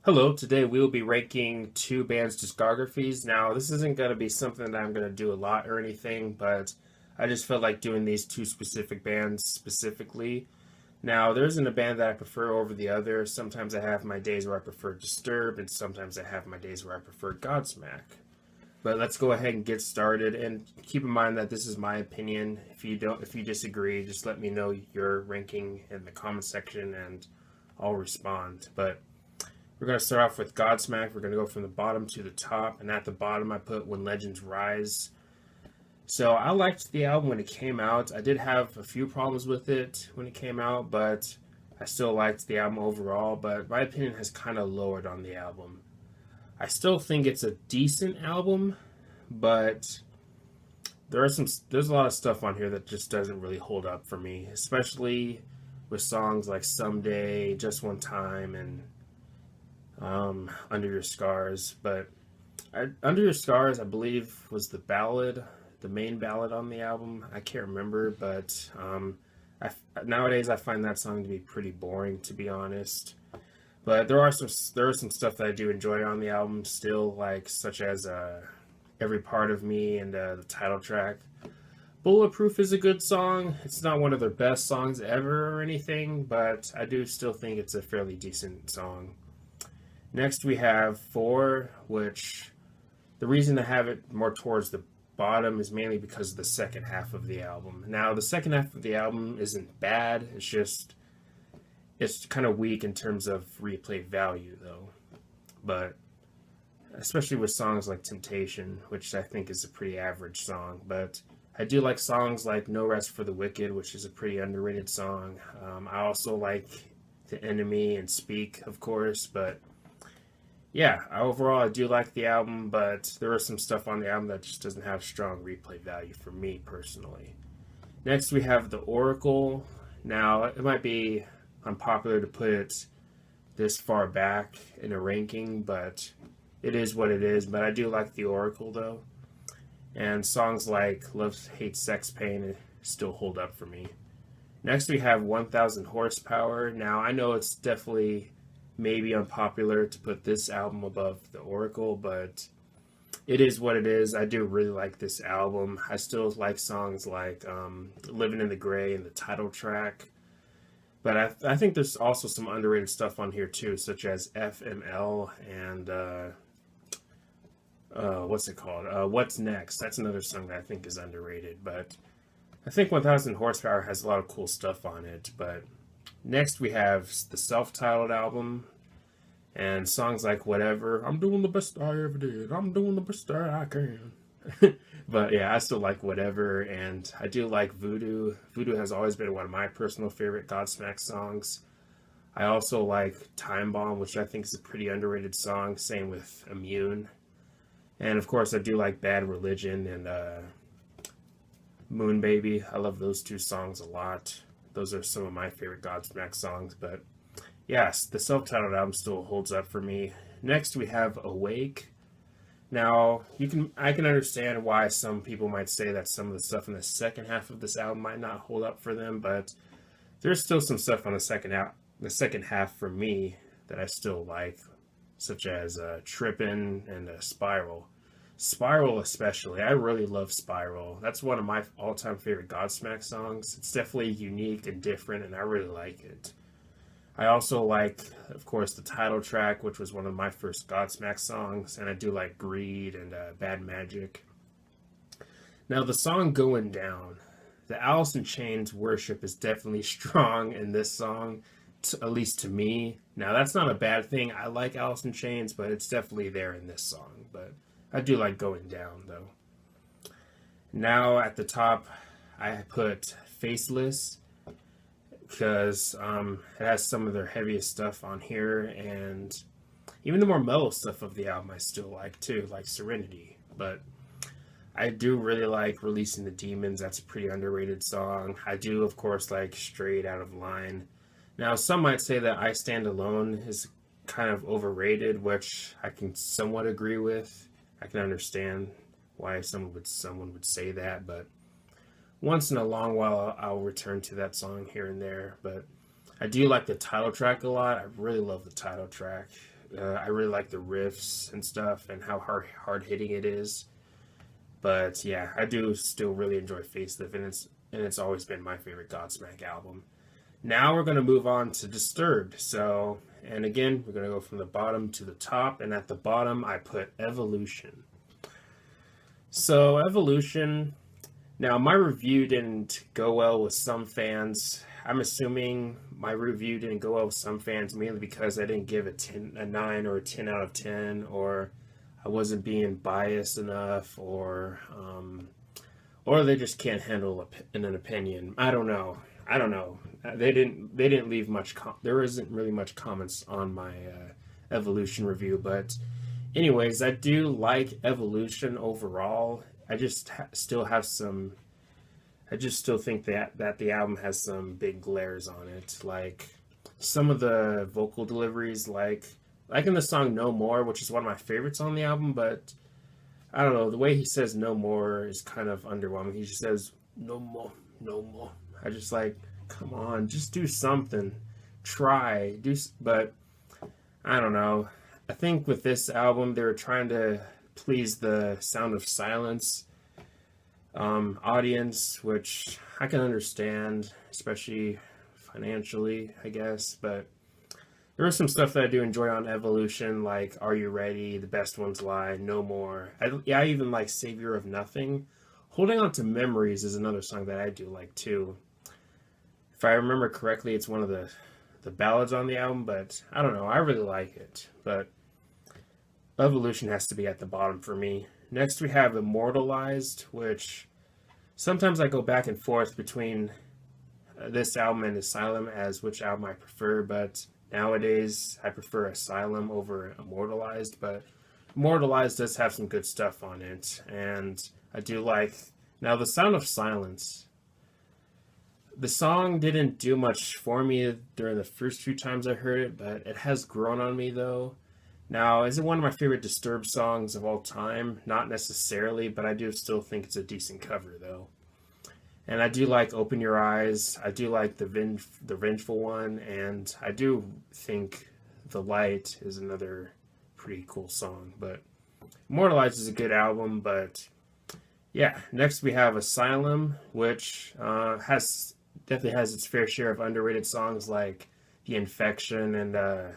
Hello, today we will be ranking two bands' discographies. Now, this isn't going to be something that I'm going to do a lot or anything, but I just felt like doing these two specific bands specifically. Now, there isn't a band that I prefer over the other. Sometimes I have my days where I prefer Disturbed, and sometimes I have my days where I prefer Godsmack. But let's go ahead and get started, and keep in mind that this is my opinion. If you disagree, just let me know your ranking in the comment section, and I'll respond. But we're going to start off with Godsmack. We're going to go from the bottom to the top. And at the bottom, I put When Legends Rise. So I liked the album when it came out. I did have a few problems with it when it came out, but I still liked the album overall. But my opinion has kind of lowered on the album. I still think it's a decent album, but there's a lot of stuff on here that just doesn't really hold up for me, especially with songs like Someday, Just One Time, and Under Your Scars. But Under Your Scars, I believe, was the main ballad on the album. I can't remember, but nowadays I find that song to be pretty boring, to be honest. But there are some stuff that I do enjoy on the album still, like such as Every Part of Me and the title track. Bulletproof is a good song. It's not one of their best songs ever or anything, but I do still think it's a fairly decent song. Next we have Four, which the reason I have it more towards the bottom is mainly because of the second half of the album. Now, the second half of the album isn't bad. It's kind of weak in terms of replay value, though. But especially with songs like Temptation, which I think is a pretty average song. But I do like songs like No Rest for the Wicked, which is a pretty underrated song. I also like The Enemy and Speak, of course, but yeah, overall I do like the album, but there is some stuff on the album that just doesn't have strong replay value for me personally. Next we have The Oracle. Now, it might be unpopular to put it this far back in a ranking, but it is what it is. But I do like The Oracle though. And songs like Love, Hate, Sex, Pain still hold up for me. Next we have 1000 Horsepower. Now, I know it's definitely maybe unpopular to put this album above The Oracle, but it is what it is. I do really like this album. I still like songs like Living in the Gray and the title track. But I think there's also some underrated stuff on here too, such as FML and what's it called? What's Next? That's another song that I think is underrated. But I think 1000 Horsepower has a lot of cool stuff on it. But next we have the self-titled album and songs like Whatever. I'm doing the best I ever did. I'm doing the best I can. But yeah, I still like Whatever, and I do like Voodoo. Voodoo has always been one of my personal favorite Godsmack songs. I also like Time Bomb, which I think is a pretty underrated song. Same with Immune. And of course, I do like Bad Religion and Moon Baby. I love those two songs a lot. Those are some of my favorite Godsmack songs. But yes, the self-titled album still holds up for me. Next, we have Awake. Now, I can understand why some people might say that some of the stuff in the second half of this album might not hold up for them, but there's still some stuff on the second half for me that I still like, such as Trippin' and Spiral. Spiral especially. I really love Spiral. That's one of my all-time favorite Godsmack songs. It's definitely unique and different, and I really like it. I also like, of course, the title track, which was one of my first Godsmack songs, and I do like Greed and Bad Magic. Now, the song Going Down, the Alice in Chains worship is definitely strong in this song, at least to me. Now, that's not a bad thing. I like Alice in Chains, but it's definitely there in this song. But I do like Going Down, though. Now, at the top, I put Faceless, because it has some of their heaviest stuff on here, and even the more mellow stuff of the album I still like too, like Serenity. But I do really like Releasing the Demons. That's a pretty underrated song. I do, of course, like Straight Out of Line. Now, some might say that I Stand Alone is kind of overrated, which I can somewhat agree with. I can understand why someone would say that, but once in a long while I'll return to that song here and there. But I do like the title track a lot. I really love the title track. I really like the riffs and stuff and how hard hitting it is. But yeah, I do still really enjoy Facelift, and it's always been my favorite Godsmack album. Now we're going to move on to Disturbed. So, and again, we're going to go from the bottom to the top, and at the bottom I put Evolution. So Evolution, now my review didn't go well with some fans. I'm assuming my review didn't go well with some fans mainly because I didn't give a 9 or a 10 out of 10, or I wasn't being biased enough, or they just can't handle an opinion. I don't know. They didn't leave much. There isn't really much comments on my Evolution review, but anyways, I do like Evolution overall. I just still have some. I just still think that the album has some big glares on it, like some of the vocal deliveries, like in the song "No More," which is one of my favorites on the album, but I don't know, the way he says "no more" is kind of underwhelming. He just says "no more, no more." I just like, come on, just do something, but I don't know. I think with this album, they were trying to please the Sound of Silence audience, which I can understand, especially financially, I guess. But there was some stuff that I do enjoy on Evolution, like "Are You Ready?", "The Best Ones Lie," "No More." I even like "Savior of Nothing." "Holding On to Memories" is another song that I do like too. If I remember correctly, it's one of the ballads on the album, but I don't know. I really like it, but Evolution has to be at the bottom for me. Next, we have Immortalized, which sometimes I go back and forth between this album and Asylum as which album I prefer, but nowadays I prefer Asylum over Immortalized, but Immortalized does have some good stuff on it, and I do like... Now, The Sound of Silence. The song didn't do much for me during the first few times I heard it, but it has grown on me, though. Now, is it one of my favorite Disturbed songs of all time? Not necessarily, but I do still think it's a decent cover, though. And I do like "Open Your Eyes." I do like the Vengeful one, and I do think "The Light" is another pretty cool song. But Immortalized is a good album, but yeah. Next we have Asylum, which definitely has its fair share of underrated songs like "The Infection" and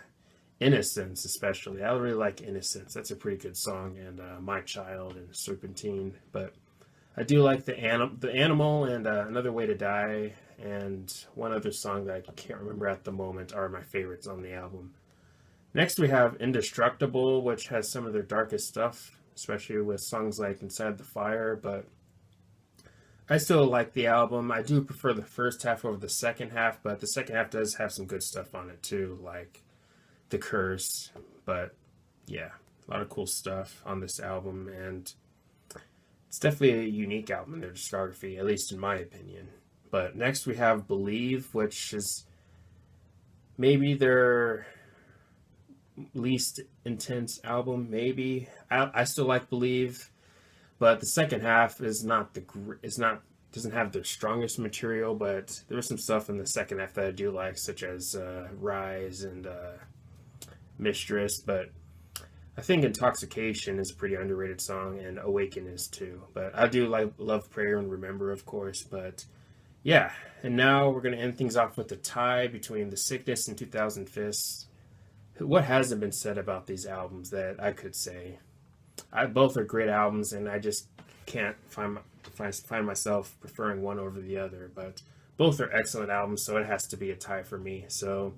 "Innocence," especially. I really like "Innocence." That's a pretty good song, and "My Child" and "Serpentine." But I do like the Animal and "Another Way to Die," and one other song that I can't remember at the moment are my favorites on the album. Next we have Indestructible, which has some of their darkest stuff, especially with songs like "Inside the Fire," but I still like the album. I do prefer the first half over the second half, but the second half does have some good stuff on it too, like "The Curse." But yeah, a lot of cool stuff on this album, and it's definitely a unique album in their discography, at least in my opinion. But next we have Believe, which is maybe their least intense album, maybe. I still like Believe, but the second half is doesn't have the strongest material, but there was some stuff in the second half that I do like, such as Rise and Mistress, but I think Intoxication is a pretty underrated song, and Awaken is too. But I do like Love, Prayer, and Remember, of course. But yeah, and now we're going to end things off with a tie between The Sickness and 2000 Fists. What hasn't been said about these albums that I could say? Both are great albums, and I just can't find myself preferring one over the other. But both are excellent albums, so it has to be a tie for me. So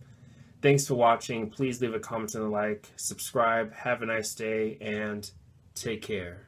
thanks for watching. Please leave a comment and a like. Subscribe. Have a nice day, and take care.